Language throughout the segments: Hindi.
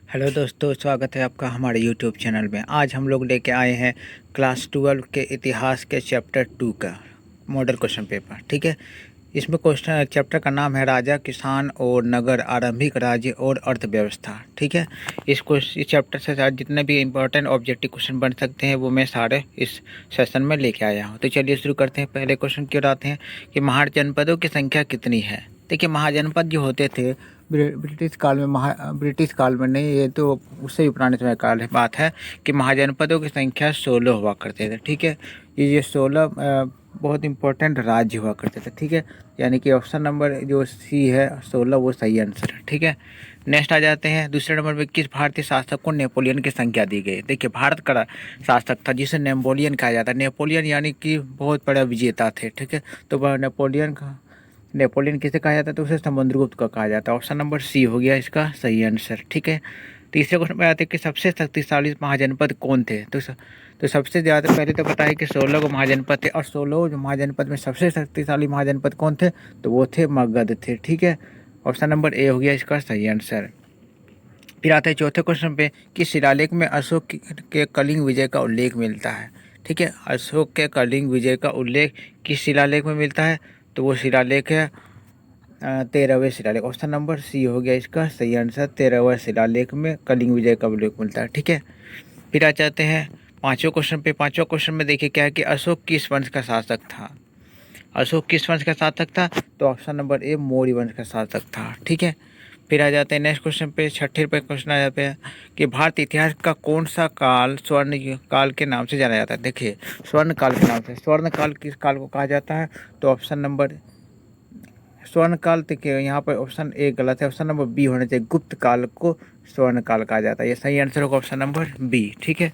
हेलो दोस्तों, स्वागत है आपका हमारे यूट्यूब चैनल में। आज हम लोग लेके आए हैं क्लास 12 के इतिहास के चैप्टर 2 का मॉडल क्वेश्चन पेपर। ठीक है, इसमें क्वेश्चन चैप्टर का नाम है राजा, किसान और नगर, आरंभिक राज्य और अर्थव्यवस्था। ठीक है, इस चैप्टर से सारे जितने भी इंपॉर्टेंट ऑब्जेक्टिव क्वेश्चन बन सकते हैं वो मैं सारे इस सेशन में लेके आया हूँ। तो चलिए शुरू करते हैं। पहले क्वेश्चन की ओर आते हैं कि महाजनपदों की संख्या कितनी है। देखिए, महाजनपद जो होते थे ब्रिटिश काल में नहीं, ये तो उससे भी पुराने समय काल है बात है कि महाजनपदों की संख्या 16 हुआ करते थे। ठीक है, ये 16 बहुत इंपॉर्टेंट राज्य हुआ करते थे। ठीक है, यानी कि ऑप्शन नंबर जो सी है 16 वो सही आंसर है। ठीक है, नेक्स्ट आ जाते हैं। दूसरे नंबर पे किस भारतीय शासक को नेपोलियन की संख्या दी गई। देखिए, भारत का शासक था जिसे नेपोलियन कहा जाता है। नेपोलियन यानी कि बहुत बड़ा विजेता थे। ठीक है, तो वह नेपोलियन किसे कहा जाता है, तो उसे समुद्रगुप्त को कहा जाता है। ऑप्शन नंबर सी हो गया इसका सही आंसर। ठीक है, तीसरे क्वेश्चन में आते हैं कि सबसे शक्तिशाली महाजनपद कौन थे। तो सबसे ज़्यादा पहले तो पता है कि 16 को महाजनपद थे, और 16 जो महाजनपद में सबसे शक्तिशाली महाजनपद कौन थे, तो वो थे मगध थे। ठीक है, ऑप्शन नंबर ए हो गया इसका सही आंसर। फिर आते हैं चौथे क्वेश्चन पे कि शिलालेख में अशोक के कलिंग विजय का उल्लेख मिलता है। ठीक है, अशोक के कलिंग विजय का उल्लेख किस शिलालेख में मिलता है, तो वो शिलालेख है 13वें शिलालेख। ऑप्शन नंबर सी हो गया इसका सही आंसर। 13वें शिलालेख में कलिंग विजय का उल्लेख मिलता है। ठीक है, फिर आ जाते हैं पांचवें क्वेश्चन पे। पांचवें क्वेश्चन में देखिए क्या है कि अशोक किस वंश का शासक था। अशोक किस वंश का शासक था, तो ऑप्शन नंबर ए मौर्य वंश का शासक था। ठीक है, फिर आ जाते हैं नेक्स्ट क्वेश्चन पे। छठे पे क्वेश्चन आ जाते हैं कि भारत इतिहास का कौन सा काल स्वर्ण काल के नाम से जाना जाता है। देखिए, स्वर्ण काल के नाम से, स्वर्ण काल किस काल को कहा जाता है, तो ऑप्शन नंबर स्वर्ण काल, देखिए यहाँ पर ऑप्शन ए गलत है, ऑप्शन नंबर बी होना चाहिए। गुप्त काल को स्वर्ण काल कहा जाता है। ये सही आंसर होगा ऑप्शन नंबर बी। ठीक है,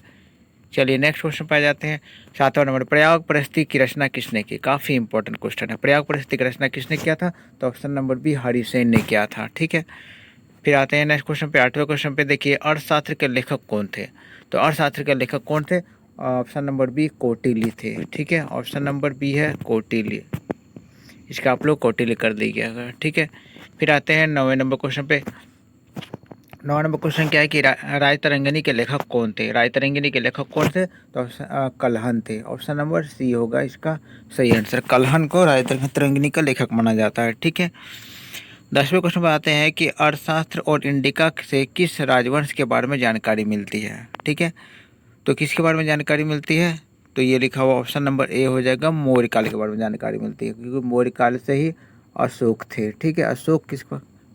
चलिए नेक्स्ट क्वेश्चन पे आ जाते हैं। सातवां नंबर, प्रयाग प्रस्ती की रचना किसने की। काफ़ी इंपॉर्टेंट क्वेश्चन है। प्रयाग प्रस्ती की रचना किसने किया था, तो ऑप्शन नंबर बी हरिसेन ने किया था। ठीक है, फिर आते हैं नेक्स्ट क्वेश्चन पे। आठवें क्वेश्चन पे देखिए, अर्थशास्त्र के लेखक कौन थे। तो अर्थशास्त्र के लेखक कौन थे, ऑप्शन नंबर बी कौटिल्य थे। ठीक है, ऑप्शन नंबर बी है कौटिल्य। इसका आप लोग कौटिल्य कर दीजिएगा। ठीक है, फिर आते हैं 9वें नंबर क्वेश्चन पे। 9 नंबर क्वेश्चन क्या है कि रायतरंगिणी के लेखक कौन थे। रायतरंगिणी के लेखक कौन थे, तो कल्हन थे। ऑप्शन नंबर सी होगा इसका सही आंसर। कल्हन को रायतरंगिणी का लेखक माना जाता है। ठीक है, 10वें क्वेश्चन पर आते हैं कि अर्थशास्त्र और इंडिका से किस राजवंश के बारे में जानकारी मिलती है। ठीक है, तो किसके बारे में जानकारी मिलती है, तो ये लिखा हुआ ऑप्शन नंबर ए हो जाएगा, मौर्य काल के बारे में जानकारी मिलती है, क्योंकि मौर्य काल से ही अशोक थे। ठीक है, अशोक किस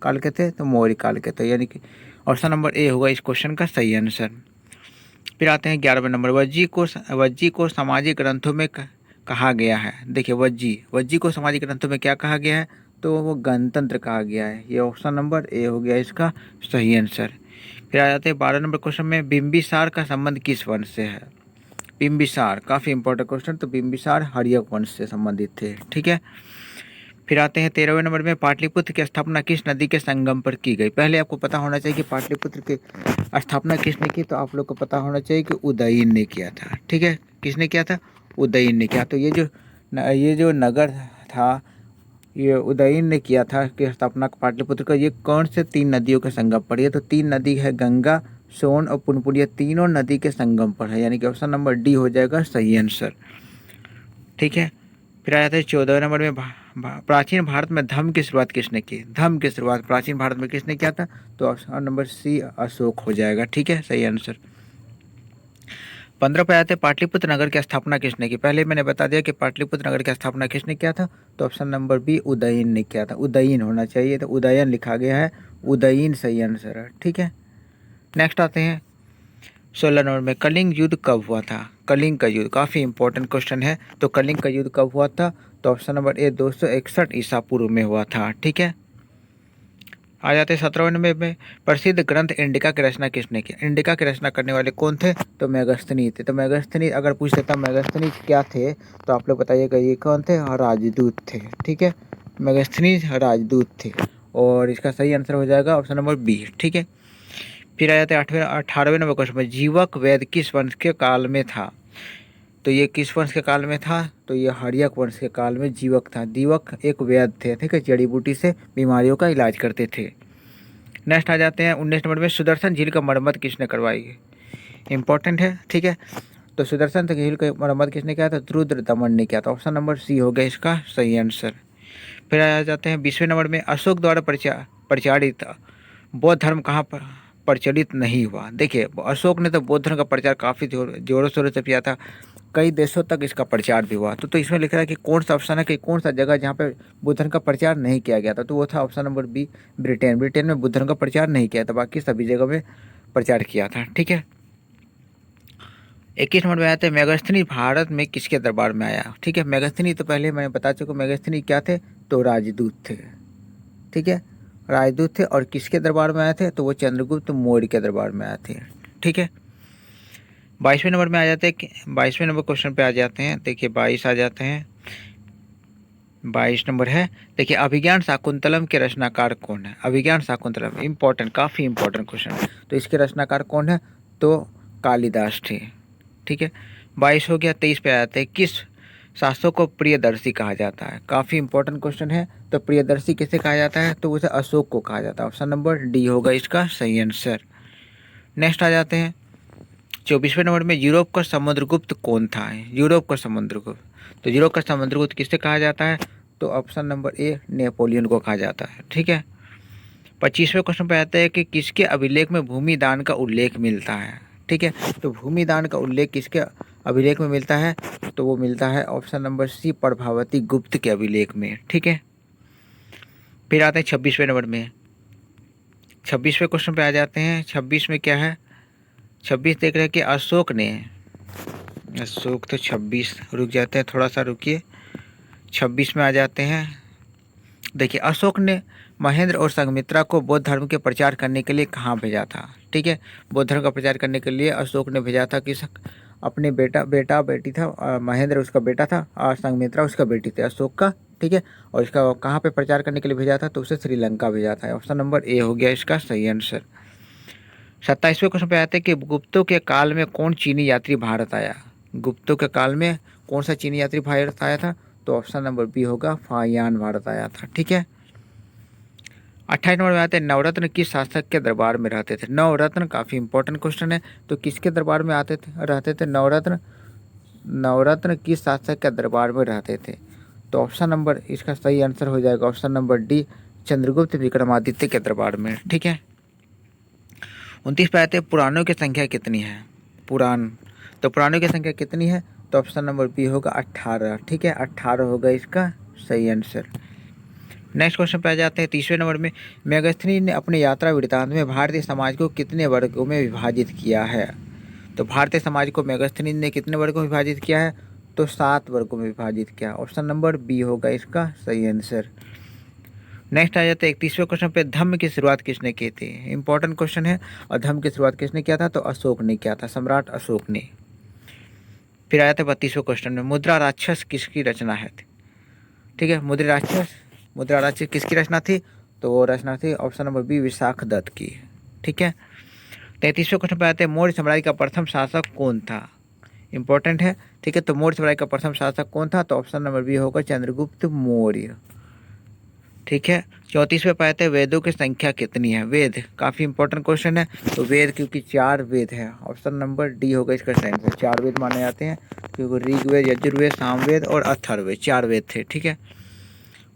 काल के थे, तो मौर्य काल के थे, यानी कि ऑप्शन नंबर ए होगा इस क्वेश्चन का सही आंसर। फिर आते हैं 11वें नंबर, वज्जी को सामाजिक ग्रंथों में कहा गया है। देखिए, वज्जी को सामाजिक ग्रंथों में क्या कहा गया है, तो वो गणतंत्र कहा गया है। ये ऑप्शन नंबर ए हो गया इसका सही आंसर। फिर आ जाते हैं 12 नंबर क्वेश्चन में, बिंबिसार का संबंध किस वंश से है। बिंबिसार काफ़ी इंपॉर्टेंट क्वेश्चन, तो बिंबिसार हर्यक वंश से संबंधित थे। ठीक है, फिर आते हैं 13वें नंबर में, पाटलिपुत्र की स्थापना किस नदी के संगम पर की गई। पहले आपको पता होना चाहिए कि पाटलिपुत्र की स्थापना किसने की, तो आप लोग को पता होना चाहिए कि उदयन ने किया था। ठीक है, किसने किया था, उदयन ने किया। तो ये जो नगर था, ये उदयन ने किया था कि स्थापना पाटलिपुत्र का। ये कौन से 3 नदियों के संगम पर, ये तो 3 नदी है, गंगा, सोन और पुनपुन, ये तीनों नदी के संगम पर है, यानी कि ऑप्शन नंबर डी हो जाएगा सही आंसर। ठीक है, फिर आ जाता है 14वें नंबर में, प्राचीन भारत में धर्म की शुरुआत किसने की। धर्म की शुरुआत प्राचीन भारत में किसने किया था, तो ऑप्शन नंबर सी अशोक हो जाएगा। ठीक है, सही आंसर। 15 पे आते हैं, पाटलिपुत्र नगर की स्थापना किसने की। पहले मैंने बता दिया कि पाटलिपुत्र नगर की स्थापना किसने किया था, तो ऑप्शन नंबर बी उदयन ने किया था। उदयन होना चाहिए, तो उदयन लिखा गया है, उदयन सही आंसर है। ठीक है, नेक्स्ट आते हैं 16 नंबर में, कलिंग युद्ध कब हुआ था। कलिंग का युद्ध काफ़ी इंपॉर्टेंट क्वेश्चन है। तो कलिंग का युद्ध कब हुआ था, तो ऑप्शन नंबर ए 261 ईसा पूर्व में हुआ था। ठीक है, आ जाते हैं 17वें नंबर में, प्रसिद्ध ग्रंथ इंडिका की रचना किसने की। इंडिका की रचना करने वाले कौन थे, तो मेगस्थनी थे। तो मेगस्थनी अगर पूछ लेता मेगस्थनी क्या थे, तो आप लोग बताइएगा ये कौन थे, राजदूत थे। ठीक है, मेगस्थनी राजदूत थे, और इसका सही आंसर हो जाएगा ऑप्शन नंबर बी। ठीक है, फिर आ जाते हैं 18वें नंबर क्वेश्चन में, जीवक वेद किस वंश के काल में था। तो ये किस वंश के काल में था, तो ये हर्यक वंश के काल में जीवक था। जीवक एक वैद्य थे। ठीक है, जड़ी बूटी से बीमारियों का इलाज करते थे। नेक्स्ट आ जाते हैं 19 नंबर में, सुदर्शन झील का मरम्मत किसने करवाई है? इंपॉर्टेंट है, ठीक है। तो सुदर्शन झील की मरम्मत किसने किया था? रुद्रदमन ने किया था। ऑप्शन नंबर सी हो गया इसका सही आंसर। फिर आ जाते हैं 20वें नंबर में, अशोक द्वारा परिचालित बौद्ध धर्म कहाँ पर प्रचलित नहीं हुआ? देखिए, अशोक ने तो बौद्ध धर्म का प्रचार काफ़ी जोरों शोरों से किया था, कई देशों तक इसका प्रचार भी हुआ। तो इसमें लिख रहा है कि कौन सा ऑप्शन है कि कौन सा जगह जहाँ पे बुद्ध धर्म का प्रचार नहीं किया गया था? तो वो था option number B, Britain. Britain में बुद्ध धर्म का प्रचार नहीं किया था, बाकी सभी जगह में प्रचार किया था, ठीक है। 21 नंबर में आया था, मेगास्थनी भारत में किसके दरबार में आया? ठीक है, मेगास्थनी तो पहले मैंने बता चुका, मेगास्थनी क्या थे? तो राजदूत थे, ठीक है, राजदूत थे। और किसके दरबार में आए थे? तो वो चंद्रगुप्त मौर्य के दरबार में आए थे, ठीक है। 22वें नंबर में आ जाते हैं, 22वें नंबर क्वेश्चन पे आ जाते हैं। देखिए 22 आ जाते हैं, 22 नंबर है। देखिए, अभिज्ञान शाकुंतलम के रचनाकार कौन है? अभिज्ञान शाकुंतलम इंपॉर्टेंट, काफ़ी इंपॉर्टेंट क्वेश्चन है। तो इसके रचनाकार कौन है? तो कालिदास थे, ठीक है। 22 हो गया। 23 पे आ जाते हैं, किस शासक को प्रियदर्शी कहा जाता है? काफ़ी इंपॉर्टेंट क्वेश्चन है। तो प्रियदर्शी किसे कहा जाता है? तो उसे अशोक को कहा जाता है। ऑप्शन नंबर डी होगा इसका सही आंसर। नेक्स्ट आ जाते हैं 24वें नंबर में, यूरोप का समुद्रगुप्त कौन था? यूरोप का समुद्रगुप्त, तो यूरोप का समुद्रगुप्त किससे कहा जाता है? तो ऑप्शन नंबर ए, नेपोलियन को कहा जाता है, ठीक है। 25वें क्वेश्चन पे आता है कि किसके अभिलेख में भूमि दान का उल्लेख मिलता है? ठीक है, तो भूमि दान का उल्लेख किसके अभिलेख में मिलता है? तो वो मिलता है ऑप्शन नंबर सी, प्रभावती गुप्त के अभिलेख में, ठीक है। फिर आते हैं 26वें नंबर में, 26वें क्वेश्चन पे आ जाते हैं। 26 में क्या है? 26 देख रहे हैं कि अशोक ने, अशोक तो 26 रुक जाते हैं, थोड़ा सा रुकिए, 26 में आ जाते हैं। देखिए, अशोक ने महेंद्र और संघमित्रा को बौद्ध धर्म के प्रचार करने के लिए कहाँ भेजा था? ठीक है, बौद्ध धर्म का प्रचार करने के लिए अशोक ने भेजा था किस, अपने बेटी था, महेंद्र उसका बेटा था और संघमित्रा उसका बेटी थी अशोक का, ठीक है। और इसका कहाँ पे प्रचार करने के लिए भेजा था? तो उसे श्रीलंका भेजा था। ऑप्शन नंबर ए हो गया इसका सही आंसर। 27वें क्वेश्चन पे आते हैं कि गुप्तों के काल में कौन चीनी यात्री भारत आया? गुप्तों के काल में कौन सा चीनी यात्री भारत आया था? तो ऑप्शन नंबर बी होगा, फाहियान भारत आया था, ठीक है। 28 नंबर में आते हैं, नवरत्न किस शासक के दरबार में रहते थे? नवरत्न काफ़ी इंपॉर्टेंट क्वेश्चन है। तो किसके दरबार में रहते थे नवरत्न? नवरत्न किस शासक के दरबार में रहते थे? तो ऑप्शन नंबर इसका सही आंसर हो जाएगा option number D, Chandragupta Vikramaditya के दरबार में, ठीक है। 29 पे आते हैं, पुराणों की संख्या कितनी है? पुराण, तो पुराणों की संख्या कितनी है? तो ऑप्शन नंबर बी होगा 18, ठीक है, 18 होगा इसका सही आंसर। नेक्स्ट क्वेश्चन पे आ जाते हैं 30वें नंबर में, मेगास्थनी ने अपने यात्रा वृत्तांत में भारतीय समाज को कितने वर्गों में विभाजित किया है? तो भारतीय समाज को मेगास्थनी ने कितने वर्गों में विभाजित किया है? तो 7 वर्गों में विभाजित किया। ऑप्शन नंबर बी होगा इसका सही आंसर। नेक्स्ट आ जाता है 31वें क्वेश्चन पे, धम्म की शुरुआत किसने की थी? इंपॉर्टेंट क्वेश्चन है। और धम्म की शुरुआत किसने किया था? तो अशोक ने किया था, सम्राट अशोक ने। फिर आया था 32वें क्वेश्चन में, मुद्रा राक्षस किसकी रचना है? ठीक है, मुद्रा राक्षस किसकी रचना थी? तो वो रचना थी option number B, Vishakhadatta की, ठीक है। 33वें क्वेश्चन पे आते हैं, मौर्य साम्राज्य का प्रथम शासक कौन था? इंपॉर्टेंट है, ठीक है। तो मौर्य साम्राज्य का प्रथम शासक कौन था? तो ऑप्शन नंबर बी होगा, चंद्रगुप्त मौर्य, ठीक है। 34वें पे आते हैं, वेदों की संख्या कितनी है? वेद काफ़ी इंपॉर्टेंट क्वेश्चन है। तो वेद क्योंकि 4 वेद है, ऑप्शन नंबर डी होगा इसका सही आंसर। 4 वेद माने जाते हैं क्योंकि ऋग्वेद, यजुर्वेद, सामवेद और अथर्ववेद 4 वेद थे, ठीक है।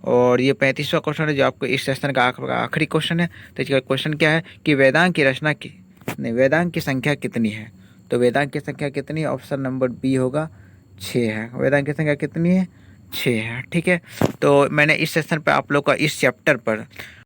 और ये 35वां क्वेश्चन है जो आपको इस सेशन का आखिरी क्वेश्चन है। तो इसका क्वेश्चन क्या है कि वेदांत की रचना की नहीं, वेदांत की संख्या कितनी है? तो वेदांत की संख्या कितनी है? ऑप्शन नंबर बी होगा 6 है। वेदांत की संख्या कितनी है? 6 है, ठीक है। तो मैंने इस सेशन पर आप लोग का इस चैप्टर पर